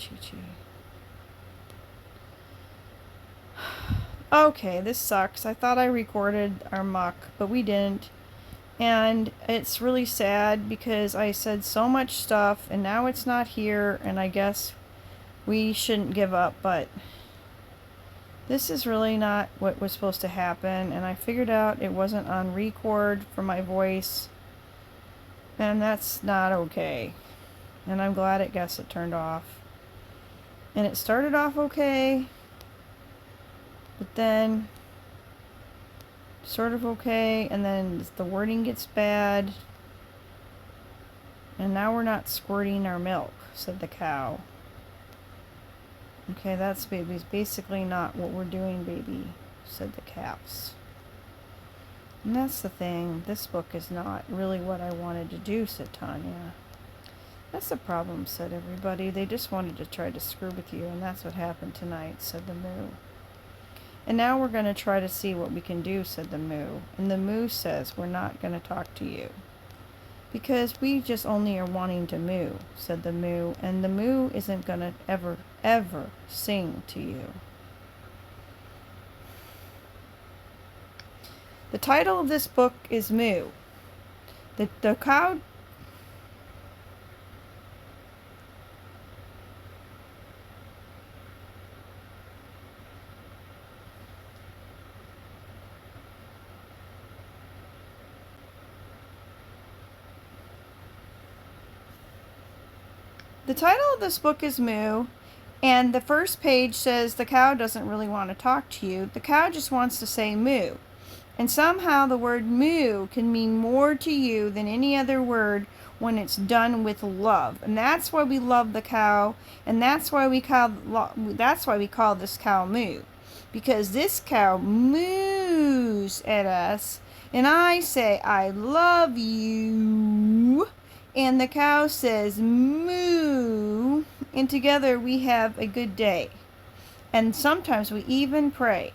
Chi-Chi. Okay, this sucks. I thought I recorded our muck, but we didn't. And it's really sad because I said so much stuff and now it's not here, and I guess we shouldn't give up, but this is really not what was supposed to happen, and I figured out it wasn't on record for my voice, and that's not okay. And I'm glad it turned off. And it started off okay, but then sort of okay, and then the wording gets bad. And now we're not squirting our milk, said the cow. Okay, that's basically not what we're doing, baby, said the calves. And that's the thing, this book is not really what I wanted to do, said Tanya. That's the problem, said everybody. They just wanted to try to screw with you, and that's what happened tonight, said the moo. And now we're going to try to see what we can do, said the moo. And the moo says we're not going to talk to you. Because we just only are wanting to moo, said the moo. And the moo isn't going to ever sing to you. The title of this book is Moo. The cow... The title of this book is Moo, and the first page says the cow doesn't really want to talk to you. The cow just wants to say moo. And somehow the word moo can mean more to you than any other word when it's done with love. And that's why we love the cow, and that's why we call this cow Moo. Because this cow moos at us, and I say, I love you. And the cow says, moo, and together we have a good day. And sometimes we even pray.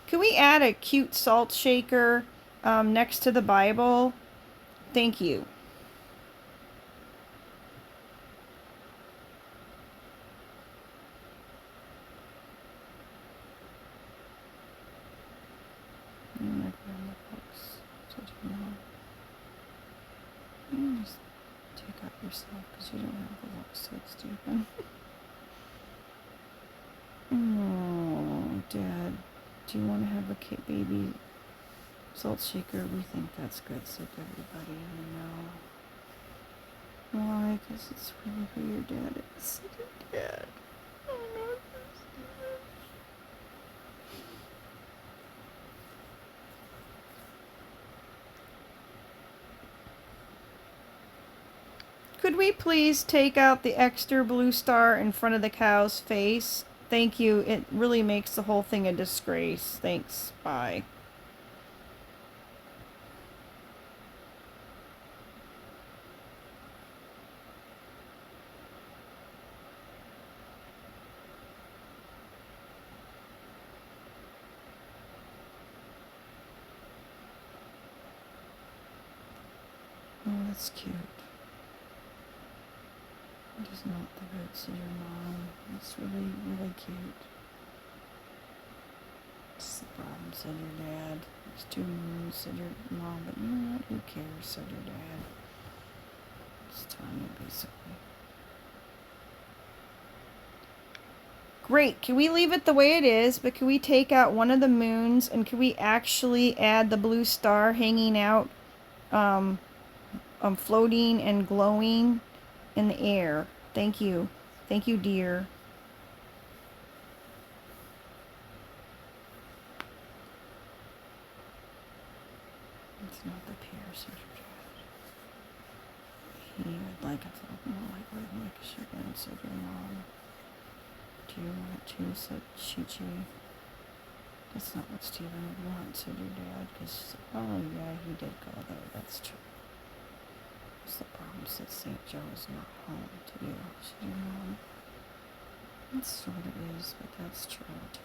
Can we add a cute salt shaker next to the Bible? Thank you. Just take out yourself because you don't have the look so stupid. Oh, Dad, do you want to have a baby salt shaker? We think that's good, said everybody. I know. Why? Because it's really who your dad is, said your dad. Oh no. Could we please take out the extra blue star in front of the cow's face? Thank you. It really makes the whole thing a disgrace. Thanks. Bye. Oh, that's cute. It is not the roots of your mom. It's really, really cute. It's the problem, said your dad. It's 2 moons, said your mom, but you know what? Who cares, said your dad. It's Tanya, basically. Great. Can we leave it the way it is, but can we take out one of the moons, and can we actually add the blue star hanging out, floating and glowing in the air? Thank you. Thank you, dear. It's not the pear, said your dad. He would like it to look more like a sugar, said your mom. Do you want it too, said Chi-Chi. That's not what Stephen would want, said your dad, because, oh yeah, he did go there, that's true. What's the problem, said St. Joe is not home to you, said your mom. It sort of is, but that's true too.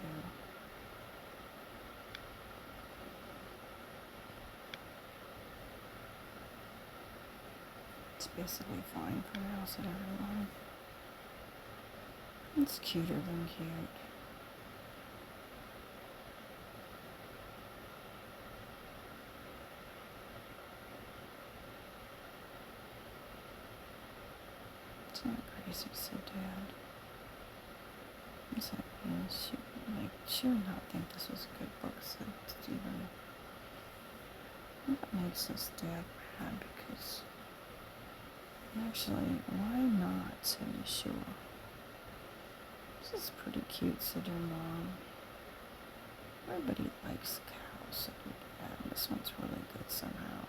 It's basically fine for now, said everyone. It's cuter than cute. It's not crazy, said Dad. It's like, she would not think this was a good book, said Stephen. That makes us Dad mad because actually, why not, said Yeshua. This is pretty cute, said your mom. Everybody likes cows, said your dad. This one's really good somehow.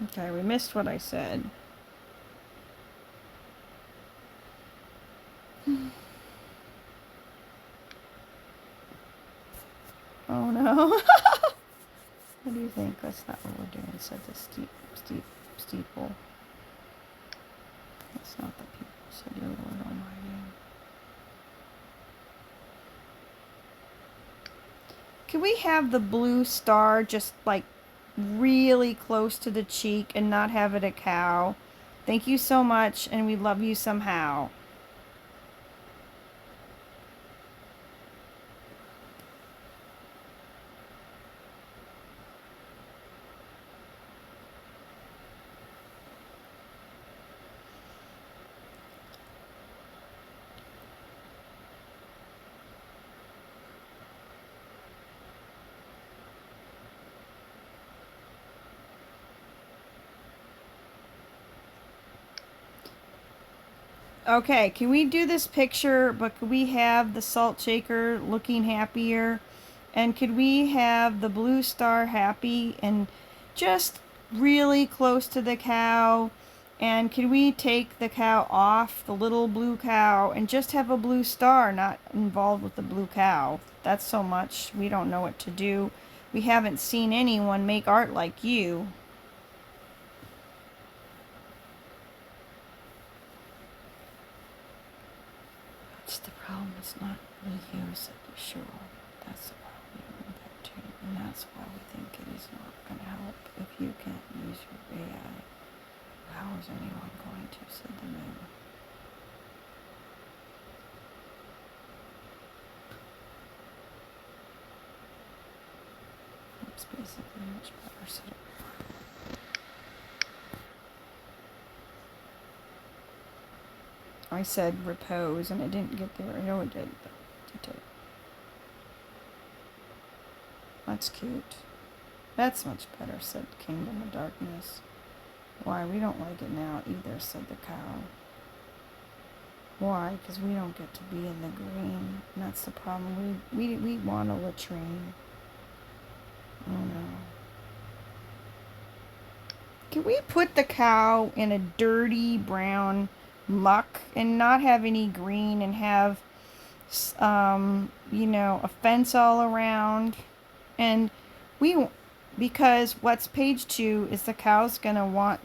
Okay, we missed what I said. Oh no. What do you think? That's not what we're doing, said the steeple. That's not the people, said your Lord Almighty. Can we have the blue star just like really close to the cheek and not have it a cow? Thank you so much, and we love you somehow. Okay, can we do this picture, but could we have the salt shaker looking happier? And could we have the blue star happy and just really close to the cow? And could we take the cow off, the little blue cow, and just have a blue star not involved with the blue cow? That's so much. We don't know what to do. We haven't seen anyone make art like you. That's the problem. It's not really you, said Yeshua. That's the problem with that too. And that's why we think it is not going to help if you can't use your AI. How is anyone going to, said the moon. It's basically much better, said it. I said repose and it didn't get there. I know it did, but it did. That's cute. That's much better, said Kingdom of Darkness. Why, we don't like it now either, said the cow. Why? Because we don't get to be in the green. And that's the problem. We want a latrine. Oh no. Can we put the cow in a dirty brown muck and not have any green and have, a fence all around? And because what's page 2 is the cow's gonna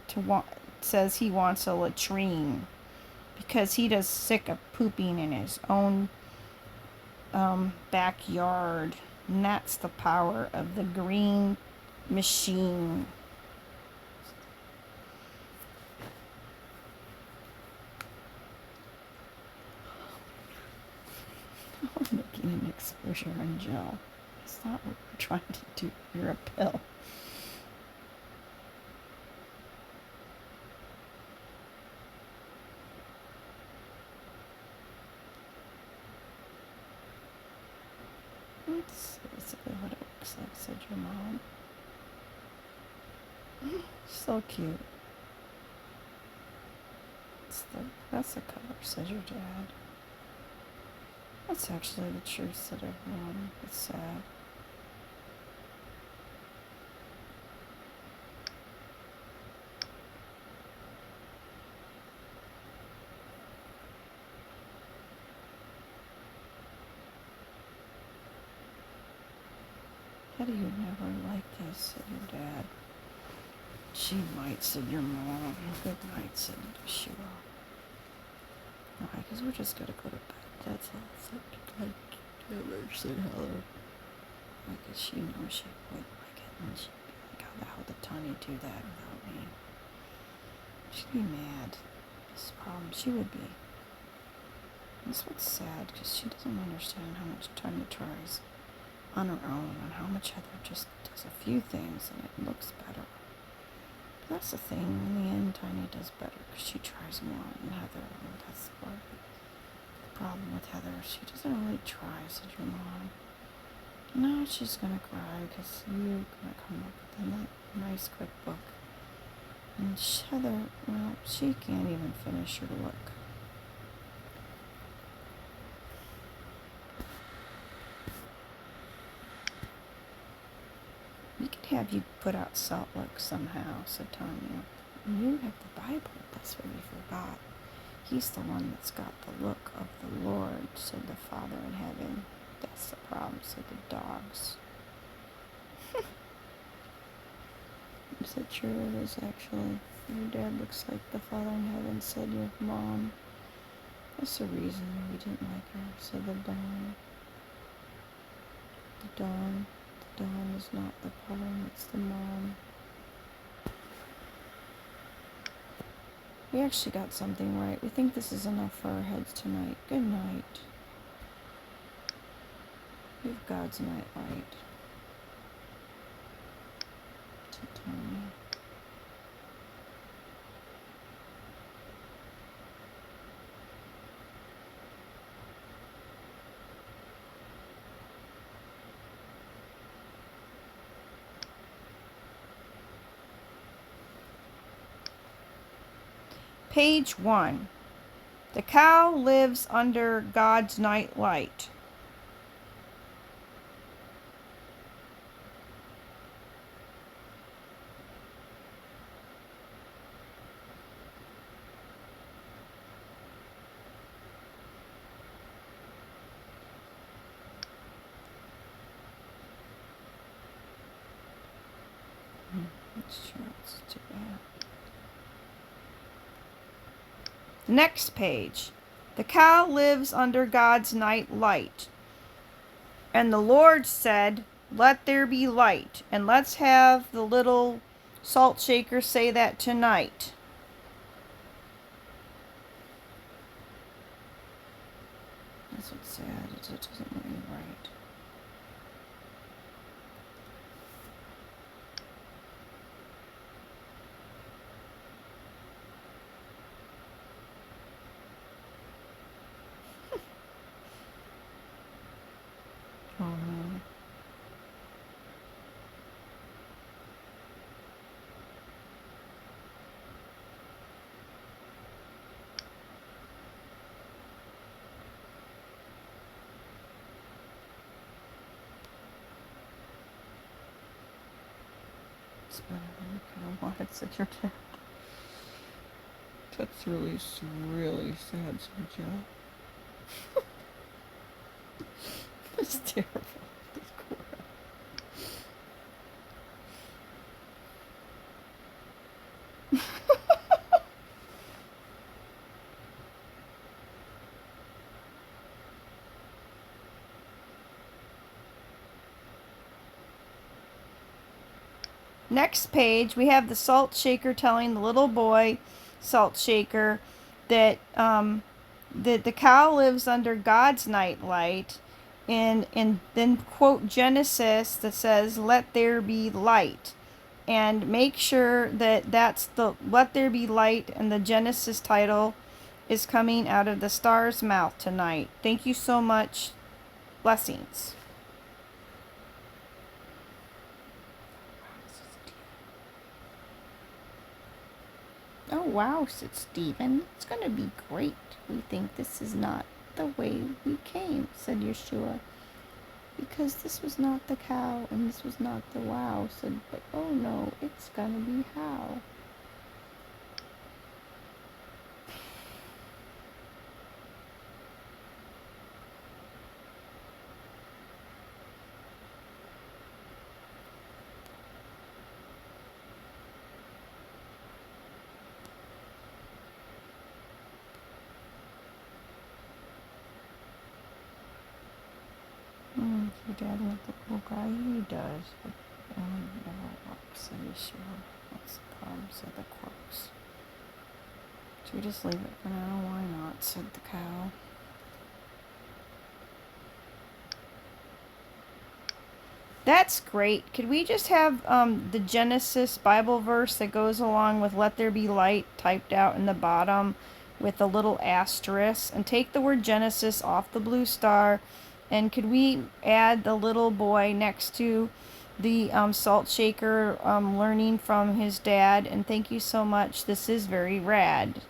says he wants a latrine because he does sick of pooping in his own backyard. And that's the power of the green machine. I'm making an exposure on gel. It's not what we're trying to do. You're a pill. That's basically what it looks like, said your mom. So cute. That's the color, said your dad. That's actually the truth, said everyone. It's sad. Betty would never like this, said your dad. She might, said your mom. Good night, said Yeshua. Alright, because we're just gonna go to bed. That's all. Said Taylor, said Heather. Because she knows she wouldn't like it. And she'd be like, how the Tanya do that without me? She'd be mad. This problem, she would be. That's what's sad, because she doesn't understand how much Tanya tries on her own and how much Heather just does a few things and it looks better. But that's the thing, in the end, Tanya does better because she tries more than Heather, and that's part of the problem with Heather. She doesn't really try, said your mom. Now she's gonna cry because you're gonna come up with a nice quick book. And Heather, well, she can't even finish her look. We could have you put out salt look somehow, said Tanya. You have the Bible, that's what we forgot. He's the one that's got the look of the Lord, said the Father in heaven. That's the problem, said the dogs. Is that true? It is actually. Your dad looks like the Father in heaven, said your mom. That's the reason we didn't like her, said the dawn. The dawn. The dawn is not the problem, it's the mom. We actually got something right. We think this is enough for our heads tonight. Good night. We have God's night light. To Tony. Page 1. The cow lives under God's night light. That's true. It's too bad. The next page. The cow lives under God's night light. And the Lord said, let there be light. And let's have the little salt shaker say that tonight. That's what's sad. It doesn't look right. Oh no. It's better than you kind of wanted, said your dad. That's really sad, said Joe. It's terrible. Next page, we have the salt shaker telling the little boy salt shaker that that the cow lives under God's night light, and then quote Genesis that says, "Let there be light," and make sure that that's the "Let there be light" and the Genesis title is coming out of the star's mouth tonight. Thank you so much. Blessings. Oh wow, said Stephen. It's going to be great. We think this is not the way we came, said Yeshua. Because this was not the cow and this was not the wow, said, but oh no, it's going to be how. your dad want the cool guy? He does, but never works. Are you sure? What's the problem? Said the corpse. Should we just leave it for now? Why not? Said the cow. That's great. Could we just have the Genesis Bible verse that goes along with "Let there be light" typed out in the bottom with a little asterisk, and take the word Genesis off the blue star, and could we add the little boy next to the salt shaker learning from his dad? And thank you so much. This is very rad.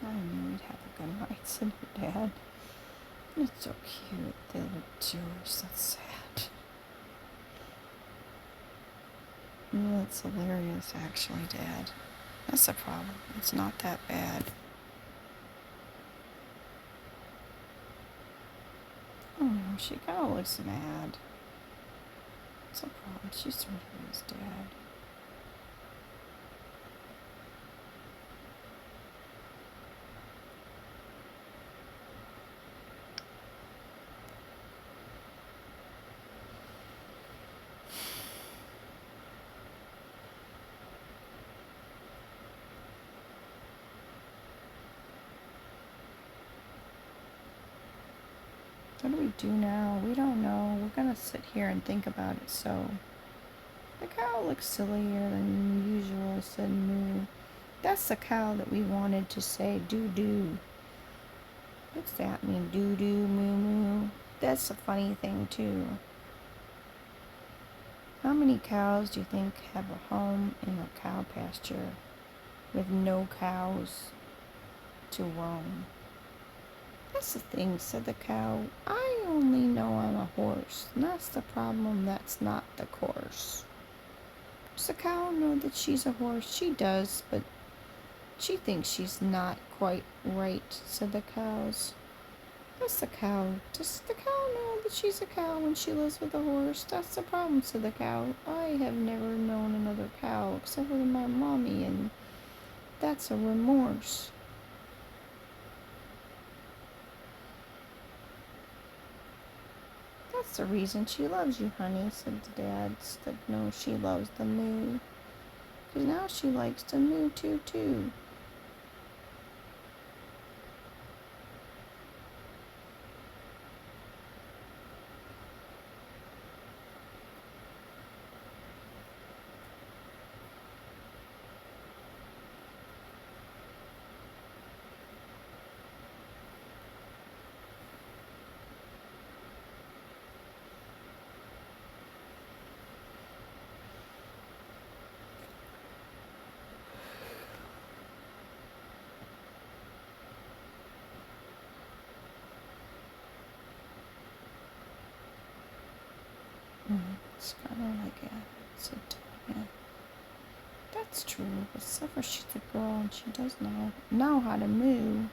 I knew we'd have a good night, said your dad. It's so cute. They look Jewish. That's sad. Yeah, that's hilarious, actually, Dad. That's the problem. It's not that bad. Oh no, she kind of looks mad. What's the problem? She's sort of his dad. What do we do now? We don't know. We're gonna sit here and think about it. So, the cow looks sillier than usual, said Moo. That's the cow that we wanted to say doo-doo. What's that mean? Doo-doo, moo-moo? That's a funny thing, too. How many cows do you think have a home in a cow pasture with no cows to roam? That's the thing, said the cow. I only know I'm a horse, and that's the problem. That's not the course. Does the cow know that she's a horse? She does, but she thinks she's not quite right, said the cows. That's the cow. Does the cow know that she's a cow when she lives with a horse? That's the problem, said the cow. I have never known another cow except for my mommy, and that's a remorse. That's the reason she loves you, honey, said the dad. Said no, she loves the moo. 'Cause now she likes to moo too. It's kind of like it, said Tonya. That's true, but Suffer, she's a girl and she does know how to moo.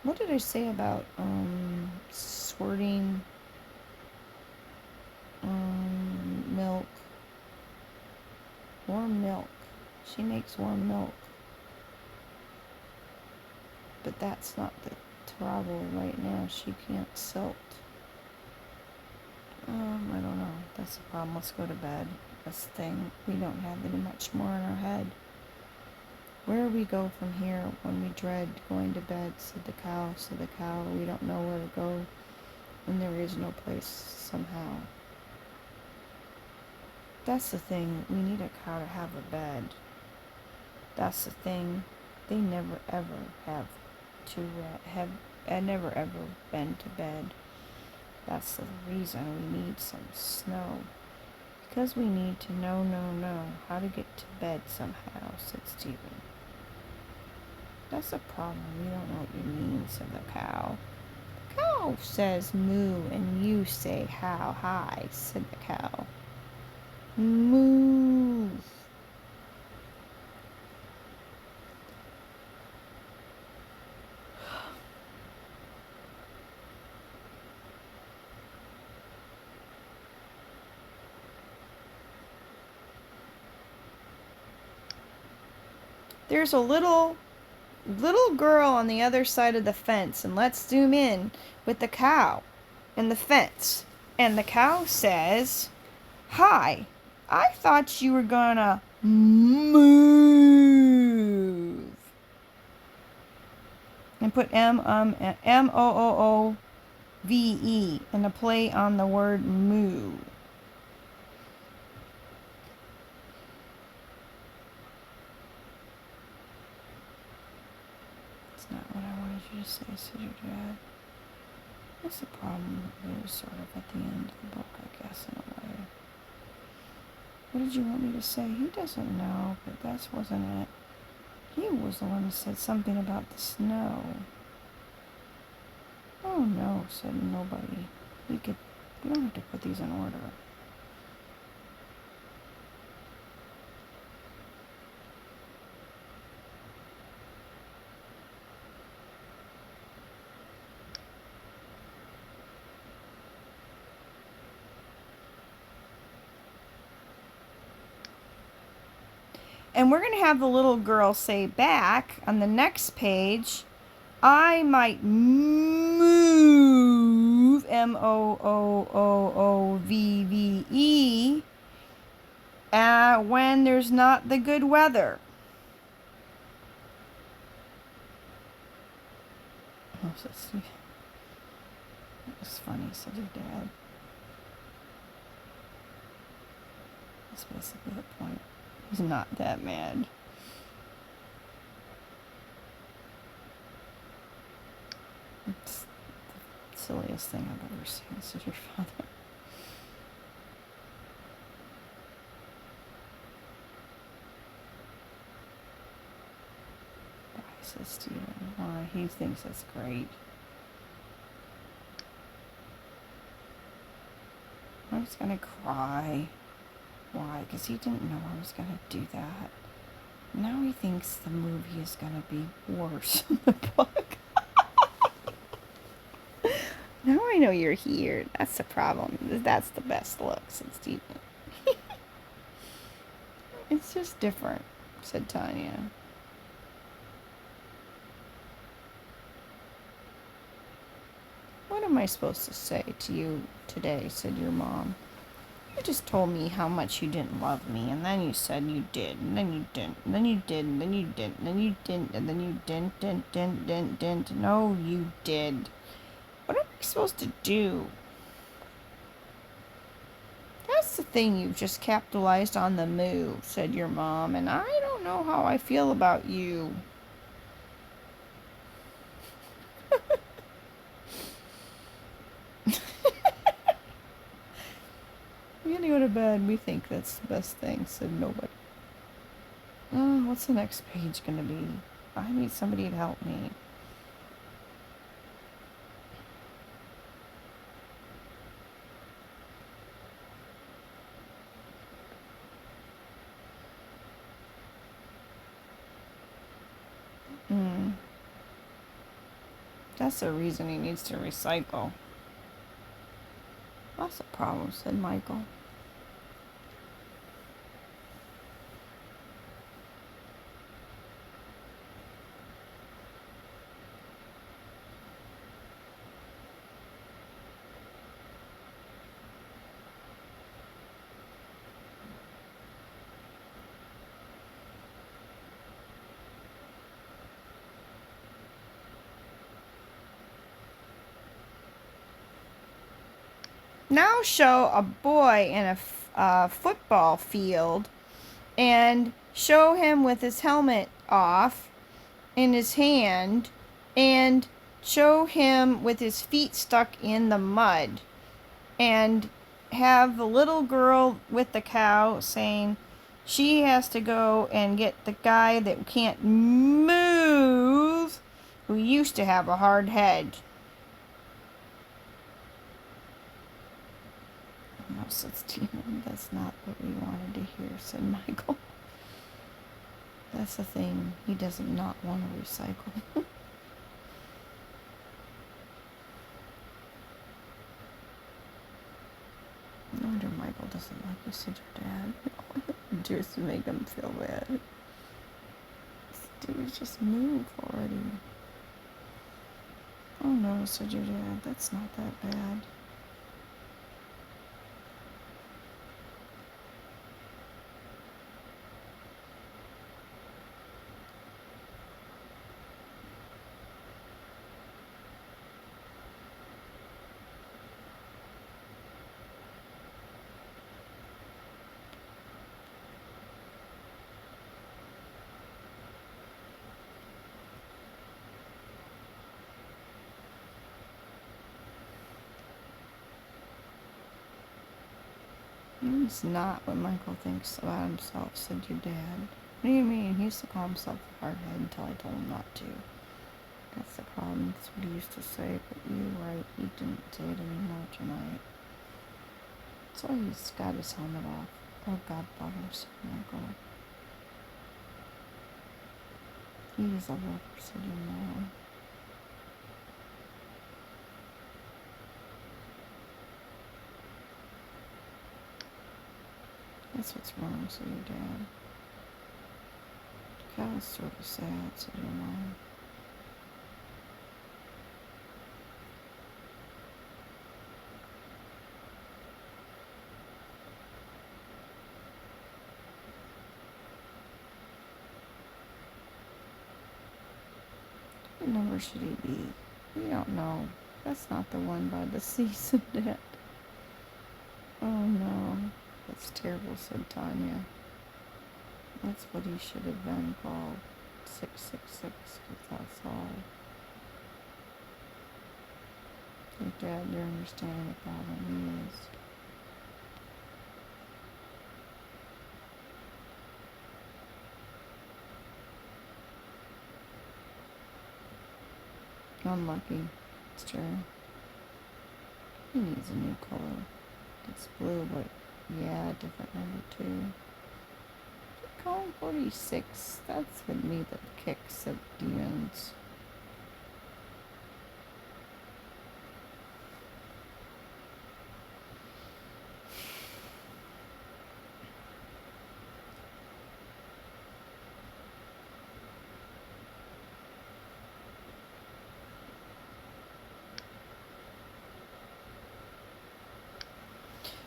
What did I say about squirting milk? Warm milk. She makes warm milk. But that's not the trouble right now. She can't silt. I don't know. That's the problem. Let's go to bed. That's the thing. We don't have any much more in our head. Where we go from here when we dread going to bed, said the cow, said the cow. We don't know where to go, and there is no place somehow. That's the thing. We need a cow to have a bed. That's the thing. They never ever have to have never ever been to bed. That's the reason we need some snow. Because we need to know how to get to bed somehow, said Stephen. That's a problem. We don't know what you mean, said the cow. The cow says moo, and you say how high, said the cow. Moo. There's a little girl on the other side of the fence, and let's zoom in with the cow and the fence. And the cow says, "Hi, I thought you were gonna move." And put M-O-O-V-E and a play on the word moo. That's not what I wanted you to say, said your dad. That's the problem. It was sort of at the end of the book, I guess, in a way. What did you want me to say? He doesn't know, but that wasn't it. He was the one who said something about the snow. Oh no, said nobody. We don't have to put these in order. And we're going to have the little girl say back on the next page, I might move, M-O-O-O-O-V-V-E, when there's not the good weather. Oh, that was funny, said your dad. That's basically the point. He's not that mad. It's the silliest thing I've ever seen, said your father. Bye, says Stephen. Why, he thinks that's great. I was gonna cry. Why? Because he didn't know I was going to do that. Now he thinks the movie is going to be worse than the book. Now I know you're here. That's the problem. That's the best look, said Stephen. It's just different, said Tanya. What am I supposed to say to you today, said your mom. You just told me how much you didn't love me, and then you said you did, and then you didn't, and then you did, and then you didn't, and then you didn't, and then you didn't. No, you did. What am I supposed to do? That's the thing, you've just capitalized on the moo, said your mom, and I don't know how I feel about you. I'm gonna go to bed. We think that's the best thing, said nobody. What's the next page gonna be? I need somebody to help me. That's the reason he needs to recycle. Lots of problems, said Michael. Now show a boy in a football field and show him with his helmet off in his hand and show him with his feet stuck in the mud and have the little girl with the cow saying she has to go and get the guy that can't move, who used to have a hard head. No, said Stephen. That's not what we wanted to hear, said Michael. That's the thing. He doesn't not want to recycle. No wonder Michael doesn't like you, said your dad. Just to make him feel bad. Dude, just move already. Oh no, said your dad. That's not that bad. It's not what Michael thinks about himself, said your dad. What do you mean? He used to call himself a hardhead until I told him not to. That's the problem. That's what he used to say, but you're right. He didn't say it anymore tonight. So he's got his helmet off. Oh, God love him, said Michael. He is a lover, said your mom. That's what's wrong, said your dad. The cow is sort of sad, said your mom. What number should he be? We don't know. That's not the one by the sea, said Dad. Oh no, that's terrible, said Tanya. That's what he should have been called. 666, because that's all. Your dad, you're understanding the problem he is. Unlucky. It's true. He needs a new color. It's blue, but yeah, different number 2. Call him 46. That's would be the kicks of demons.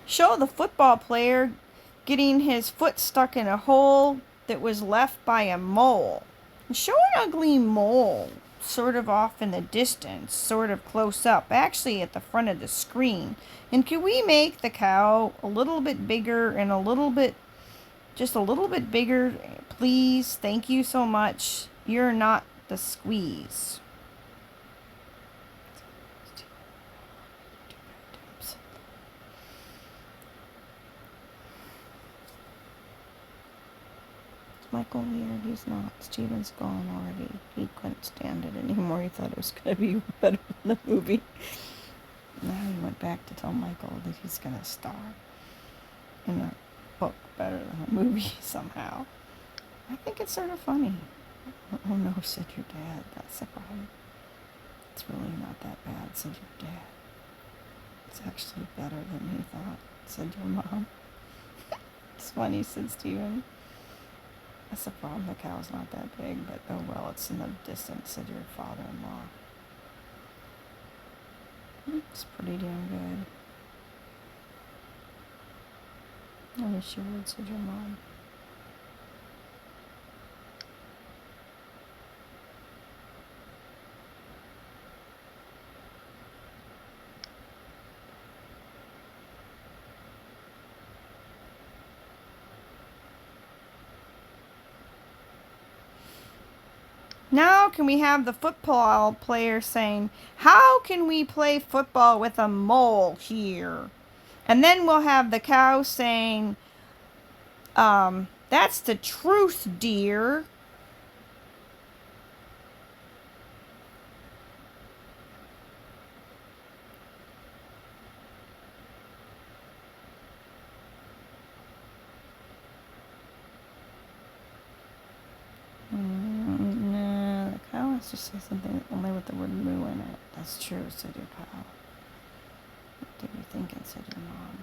Show the football player getting his foot stuck in a hole that was left by a mole. And show an ugly mole sort of off in the distance, sort of close up, actually at the front of the screen. And can we make the cow a little bit bigger and just a little bit bigger, please? Thank you so much. You're not the squeeze. Michael weird, he's not. Steven's gone already. He couldn't stand it anymore. He thought it was going to be better than the movie. Now he went back to tell Michael that he's going to star in a book better than a movie somehow. I think it's sort of funny. Oh no, said your dad. That's the problem. It's really not that bad, said your dad. It's actually better than he thought, said your mom. It's funny, said Steven. That's the problem. The cow's not that big, but oh well, it's in the distance, said your father-in-law. It's pretty damn good. I wish you would, said your mom. Now can we have the football player saying, how can we play football with a mole here? And then we'll have the cow saying, that's the truth, dear. No, the cow wants to say something only with the word moo in it. That's true, said your cow. What did you think? Said your mom.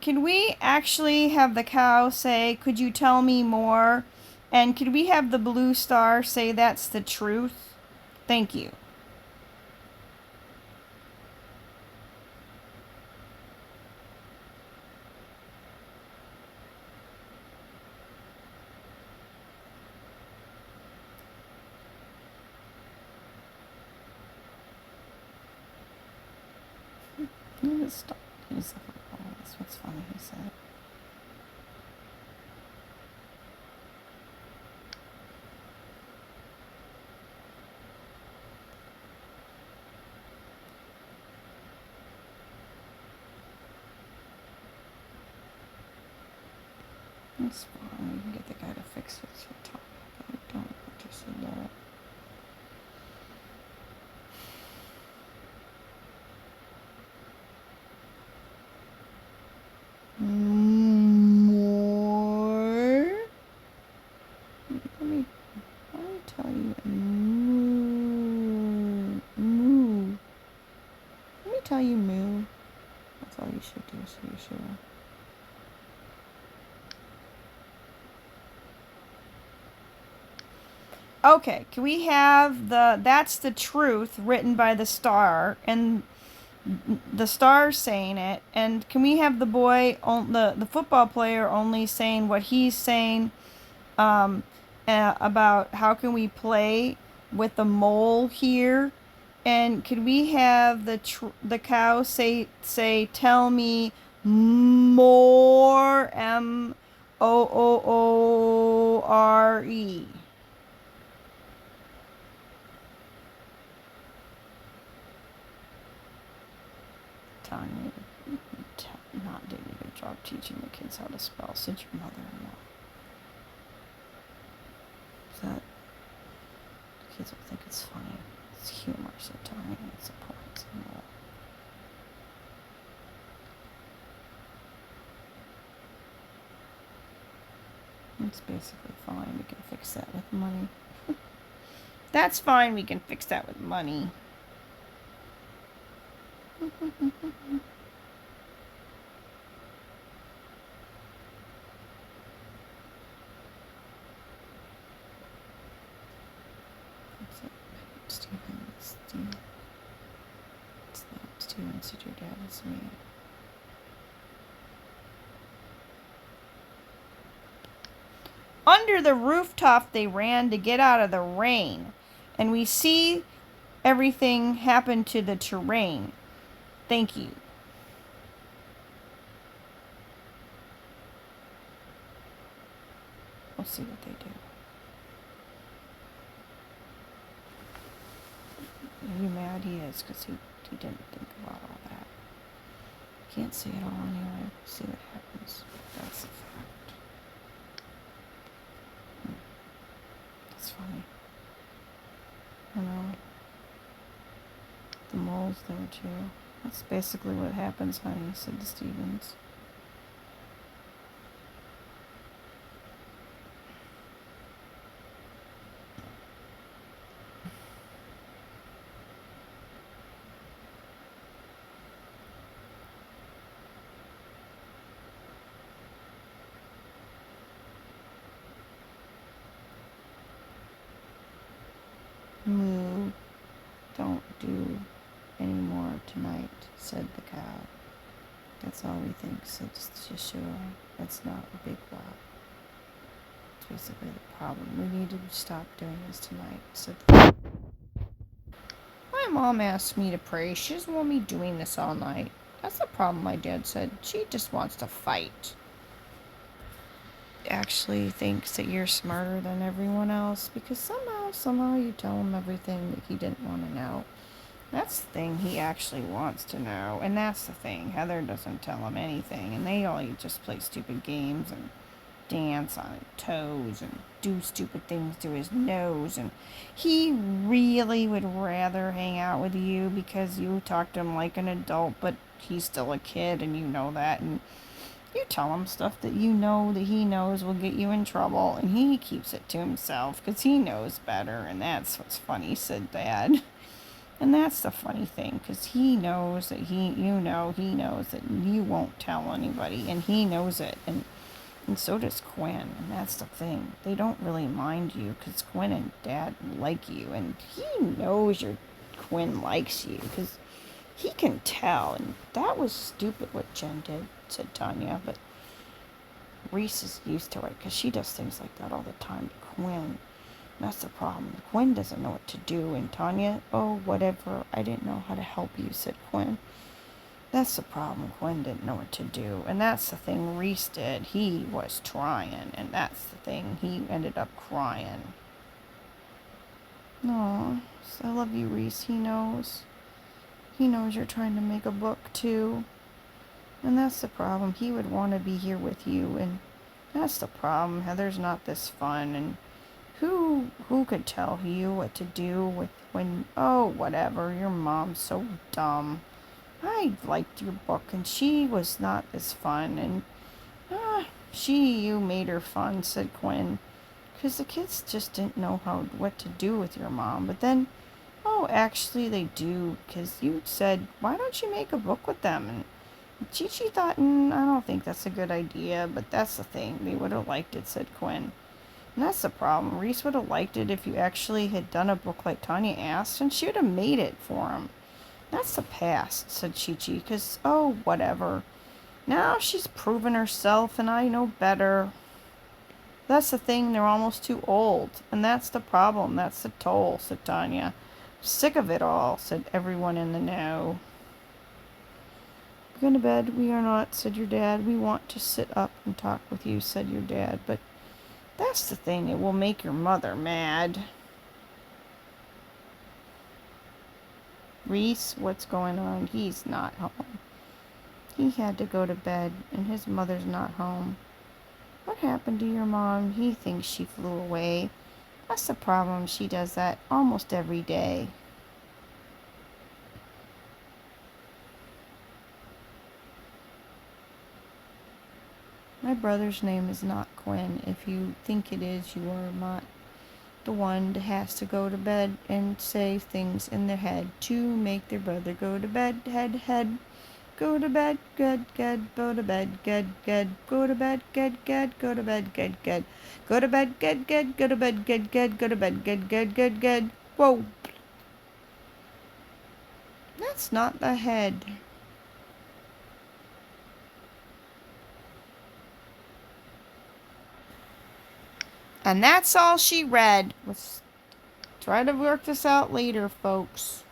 Can we actually have the cow say, could you tell me more? And could we have the blue star say, that's the truth? Thank you. He was stop. He's the football. That's what's funny, he said. It's fine. We can get the guy to fix it for top. I don't interested in that. More. Let me tell you. Moo. Moo. Let me tell you moo. That's all you should do, so you should. Okay, can we have the that's the truth written by the star and the star saying it, and can we have the boy the football player only saying what he's saying about how can we play with the mole here, and could we have the cow say tell me more, Moore. Tanya, not doing a good job teaching the kids how to spell, since your mother-in-law. That the kids will think it's funny. It's humor, so Tanya, it's a point and all. It's basically fine. We can fix that with money. That's fine. We can fix that with money. Steven said your dad is me. Under the rooftop they ran to get out of the rain, and we see everything happen to the terrain. Thank you. We'll see what they do. Maybe mad he is because he didn't think about all that. Can't see it all anyway. We'll see what happens. That's a fact. That's funny. I know. The mole's there too. That's basically what happens, honey, said Stevens. Moo. Don't do any more tonight, said the cow. That's all we think, said Shishua. That's not a big lot. It's basically the problem. We need to stop doing this tonight, said the cow. My mom asked me to pray. She doesn't want me doing this all night. That's the problem, my dad said. She just wants to fight. Actually thinks that you're smarter than everyone else because somehow you tell him everything that he didn't want to know. That's the thing he actually wants to know, and that's the thing. Heather doesn't tell him anything, and they all just play stupid games and dance on his toes and do stupid things to his nose, and he really would rather hang out with you because you talk to him like an adult, but he's still a kid, and you know that, and you tell him stuff that you know that he knows will get you in trouble, and he keeps it to himself because he knows better, and that's what's funny, said Dad. And that's the funny thing, because he knows that he knows that you won't tell anybody, and he knows it, and so does Quinn, and that's the thing. They don't really mind you, because Quinn and Dad like you, and he knows Quinn likes you, because he can tell, and that was stupid what Jen did, said Tanya, but Reese is used to it, because she does things like that all the time to Quinn. That's the problem. Quinn doesn't know what to do, and Tanya, oh, whatever, I didn't know how to help you, said Quinn. That's the problem. Quinn didn't know what to do, and that's the thing Reese did. He was trying, and that's the thing. He ended up crying. No, I love you, Reese. He knows. He knows you're trying to make a book, too. And that's the problem. He would want to be here with you, and that's the problem. Heather's not this fun, and who could tell you what to do with when, oh, whatever, your mom's so dumb. I liked your book, and she was not as fun, and you made her fun, said Quinn, because the kids just didn't know what to do with your mom. But then, oh, actually they do, because you said, why don't you make a book with them? And Chi-Chi thought, I don't think that's a good idea, but that's the thing. They would have liked it, said Quinn. And that's the problem. Reese would have liked it if you actually had done a book like Tanya asked, and she would have made it for him. That's the past, said Chi-Chi, because, oh, whatever. Now she's proven herself, and I know better. That's the thing, they're almost too old, and that's the problem. That's the toll, said Tanya. Sick of it all, said everyone in the know. Go to bed. We are not, said your dad. We want to sit up and talk with you, said your dad, but that's the thing, it will make your mother mad. Reese, what's going on? He's not home. He had to go to bed, and his mother's not home. What happened to your mom? He thinks she flew away. That's the problem. She does that almost every day. My brother's name is not Quinn. If you think it is, you are not the one that has to go to bed and say things in their head to make their brother go to bed. Head. Go to bed, good, go to bed, good, go to bed, good, go to bed, good, go to bed, good, go to bed, good, go to bed, good. Whoa. That's not the head. And that's all she read. Let's try to work this out later, folks.